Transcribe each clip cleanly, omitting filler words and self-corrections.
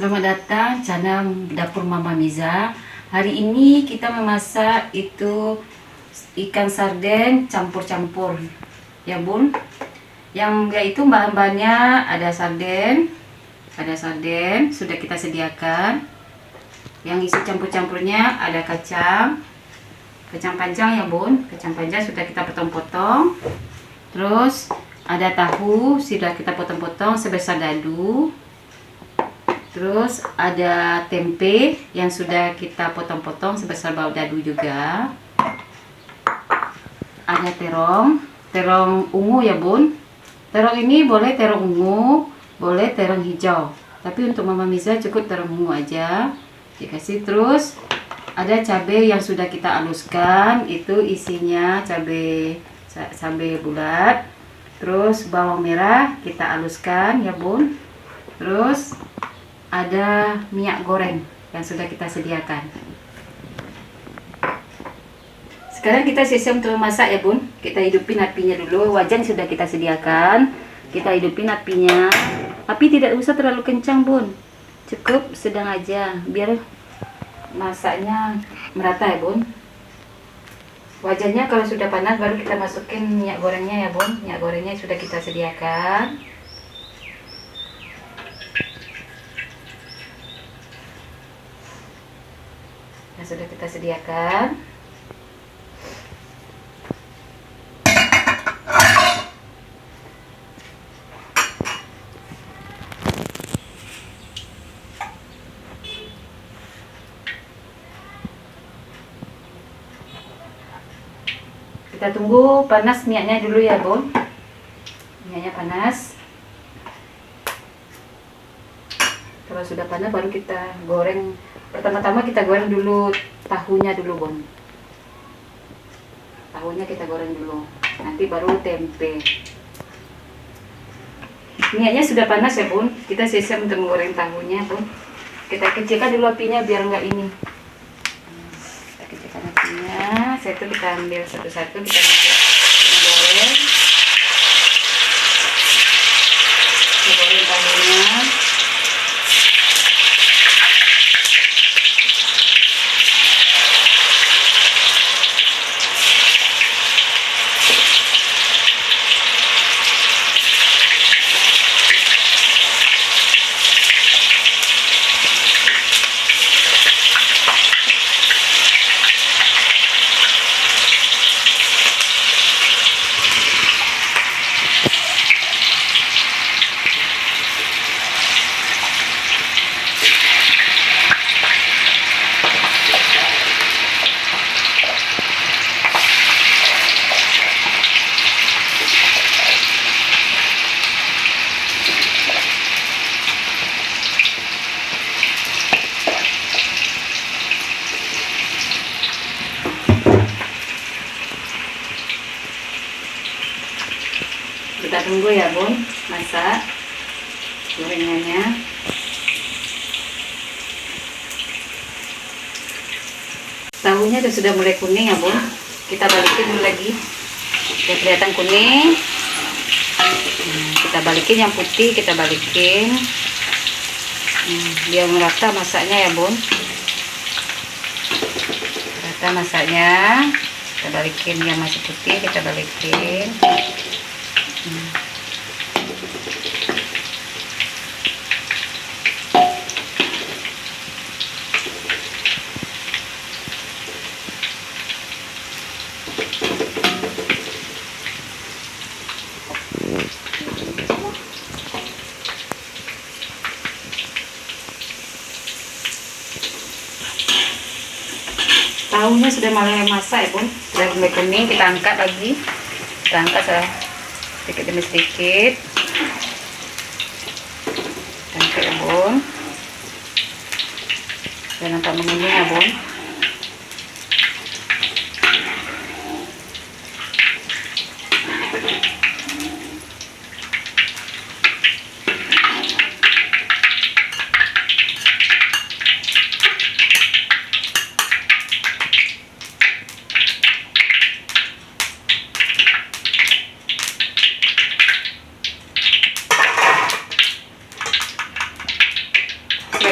Selamat datang channel Dapur Mama Miza. Hari ini kita memasak itu ikan sarden campur-campur ya bun. Yang yaitu bahan-bahannya ada sarden sudah kita sediakan. Yang isi campur-campurnya ada kacang panjang ya bun, kacang panjang sudah kita potong-potong. Terus ada tahu sudah kita potong-potong sebesar dadu. Terus ada tempe yang sudah kita potong-potong sebesar bau dadu juga. Ada terong ungu ya bun. Terong ini boleh terong ungu, boleh terong hijau. Tapi untuk Mama Miza cukup terong ungu aja dikasih. Terus ada cabai yang sudah kita haluskan, itu isinya cabai bulat. Terus bawang merah kita haluskan ya bun. Terus ada minyak goreng yang sudah kita sediakan. Sekarang kita siap untuk memasak ya bun. Kita hidupin apinya dulu. Wajan sudah kita sediakan. Kita hidupin apinya. Api tidak usah terlalu kencang bun, cukup sedang aja biar masaknya merata ya bun. Wajannya kalau sudah panas baru kita masukin minyak gorengnya ya bun. Minyak gorengnya sudah kita sediakan. Sudah kita sediakan. Kita tunggu panas minyaknya dulu ya bun. Minyaknya panas. Kalau sudah panas baru kita goreng. Pertama-tama kita goreng dulu tahunya dulu bun. Tahunya kita goreng dulu. Nanti baru tempe. Minyaknya sudah panas ya bun. Kita siap untuk menggoreng tahunya bun. Kita kecilkan dulu apinya biar enggak ini. Kita kecilkan apinya. Saya itu kita ambil satu-satu kita goreng. Kita goreng tahunya. Kita tunggu ya bun, masak gorengannya. Tahunya sudah mulai kuning ya bun. Kita balikin dulu lagi. Udah kelihatan kuning. Kita balikin yang putih, kita balikin. Biar merata masaknya ya bun. Merata masaknya. Kita balikin yang masih putih, kita balikin. Tahunya sudah mulai masak ya bun, sudah mulai kuning. Kita angkat lagi, kita angkat sedikit demi sedikit. Angkat ya bun, sudah nampak menguning ya bun.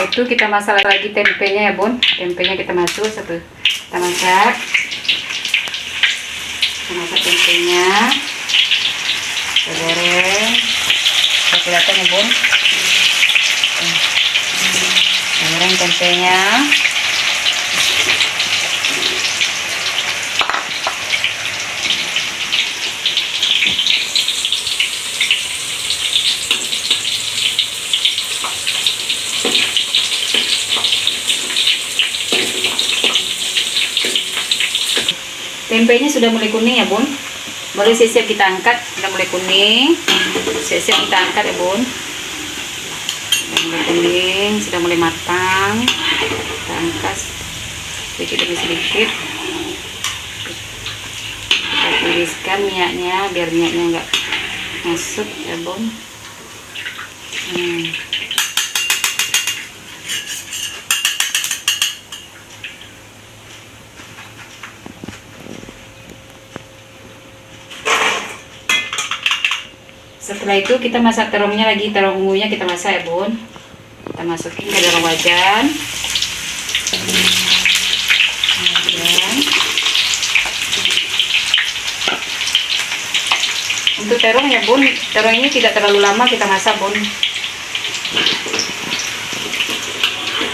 itu kita masak lagi tempenya ya bun. Tempenya kita masak kita masak tempenya, kita goreng. Kelihatan ya bun, goreng tempenya. Tempenya sudah mulai kuning ya bun, boleh siap-siap kita angkat. Sudah mulai kuning, siap-siap kita angkat ya bun. Sudah mulai kuning, sudah mulai matang, kita angkat sedikit demi sedikit. Kita tiriskan minyaknya biar minyaknya enggak masuk ya bun. Setelah itu kita masak terongnya lagi, terong ungunya kita masak ya bun. Kita masukin ke dalam wajan. Untuk terong ya bun, terong ini tidak terlalu lama kita masak bun.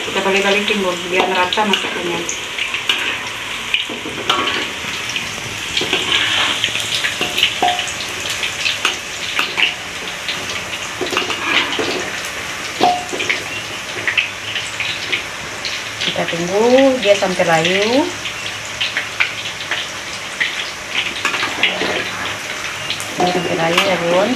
Kita balik-balikin bun biar merata masakannya. Kita tunggu dia sampai layu. Sampai layu ya bun.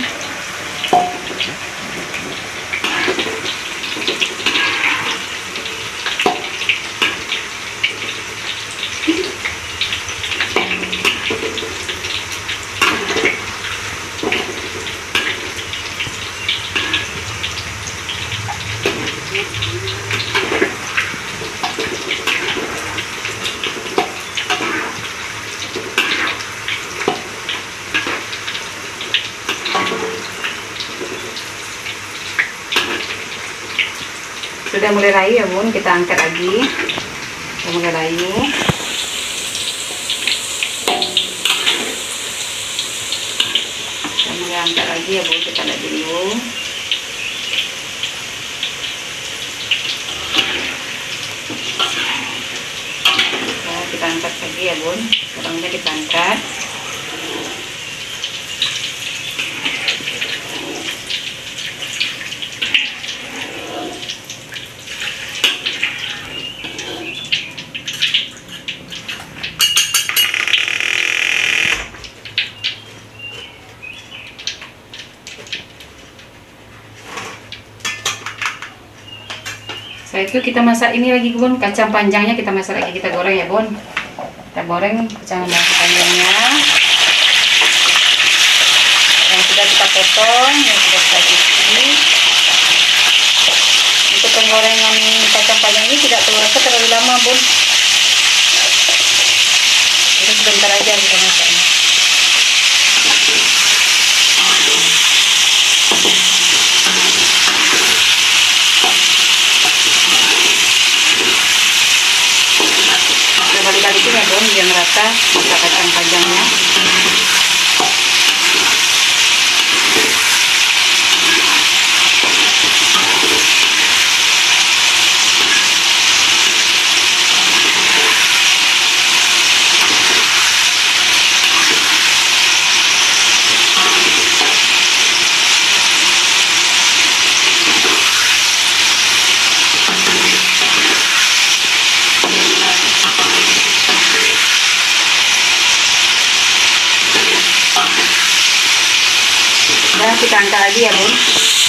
Sudah mulai layu ya bun, kita angkat lagi. Sudah mulai layu. Kita mulai angkat lagi ya bun, kita lihat dulu. Nah, kita angkat lagi ya bun, terongnya kita angkat. Setelah itu kita masak ini lagi bun, kacang panjangnya kita masak lagi, kita goreng ya bun. Kita goreng kacang panjangnya yang sudah kita potong, yang sudah kita cuci. Untuk penggorengan kacang panjang ini tidak terlalu lama bun, jadi sebentar aja kita masaknya. Balik-balikin ya bun biar merata masak kacang panjangnya. Nah, kita angkat lagi ya bun,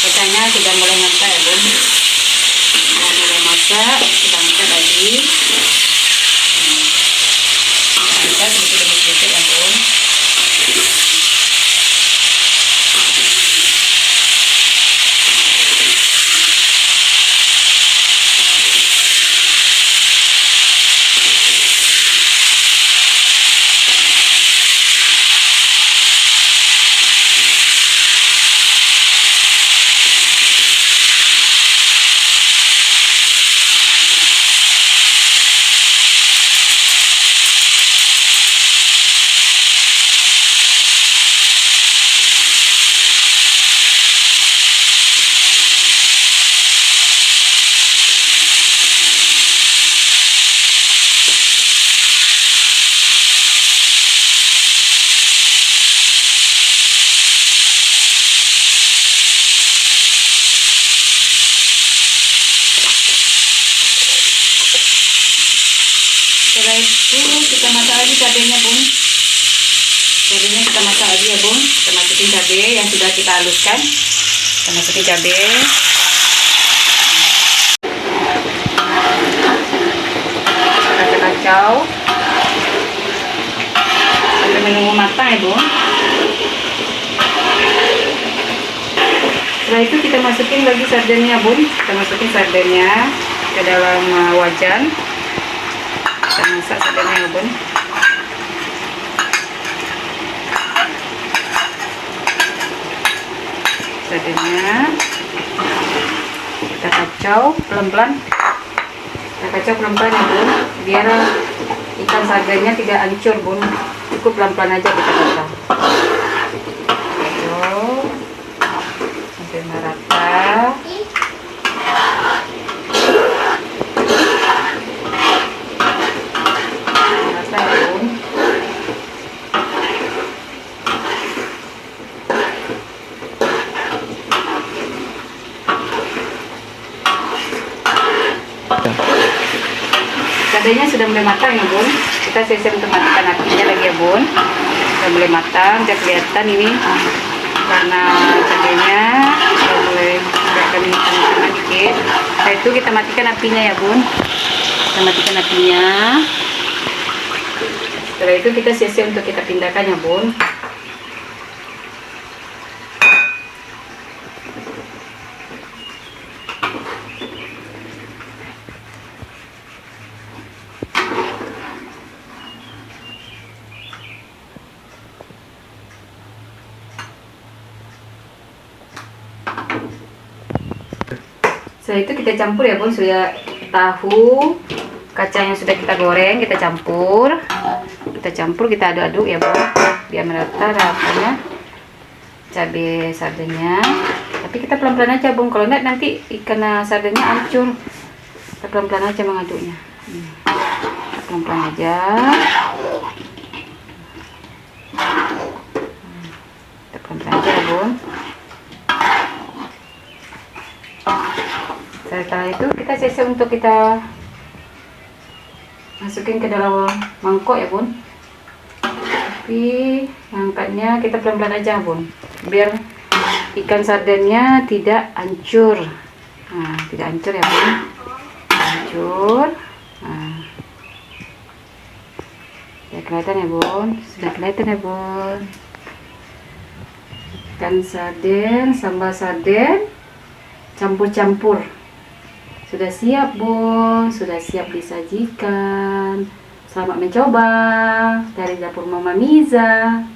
kacangnya sudah mulai masak ya bun, sudah mulai masak, kita angkat lagi. Kita angkat sedikit demi sedikit ya bun. Setelah itu kita masak lagi cabenya, Bun. Cabenya kita masak lagi ya, Bun. Kita masukin cabai yang sudah kita haluskan. Kita masukin cabai. Kacau-kacau sampai menunggu matang ya, Bun. Setelah itu kita masukin lagi sardennya, Bun. Kita masukin sardennya ke dalam wajan. Kita masak sardennya ya, Bun. Sardennya kita kacau pelan-pelan. Kita kacau pelan-pelan ya, Bun, biar ikan sardennya tidak hancur, Bun. Cukup pelan-pelan aja kita kacau. Kacau sampai merata. Merata ya, Bun. Cabenya sudah mulai matang ya, Bun. Kita siap untuk matikan apinya lagi ya, Bun. Sudah mulai matang, udah kelihatan ini karena cabenya sudah mulai kelihatan hitam-hitam dikit. Setelah itu kita matikan apinya ya, Bun. Kita matikan apinya. Setelah itu kita siap untuk kita pindahkan ya, Bun. Setelah itu kita campur ya, Bun. Sudah tahu kacang yang sudah kita goreng, kita campur, kita aduk-aduk ya, Bun, biar merata rasanya cabai sardennya. Tapi kita pelan-pelan aja, Bun, kalau enggak nanti ikan sardennya hancur. Kita pelan-pelan aja mengaduknya. Kita pelan-pelan aja. Kita pelan-pelan aja ya, Bun. Setelah itu kita siap untuk kita masukin ke dalam mangkok ya, Bun. Tapi angkatnya kita pelan-pelan aja, Bun, biar ikan sardennya tidak hancur. Nah, tidak hancur ya, Bun. Hancur. Nah, ya kelihatan ya, Bun. Sudah kelihatan ya, Bun. Ikan sarden, sambal sarden campur-campur. Sudah siap, Bun. Sudah siap disajikan. Selamat mencoba dari dapur Mama Miza.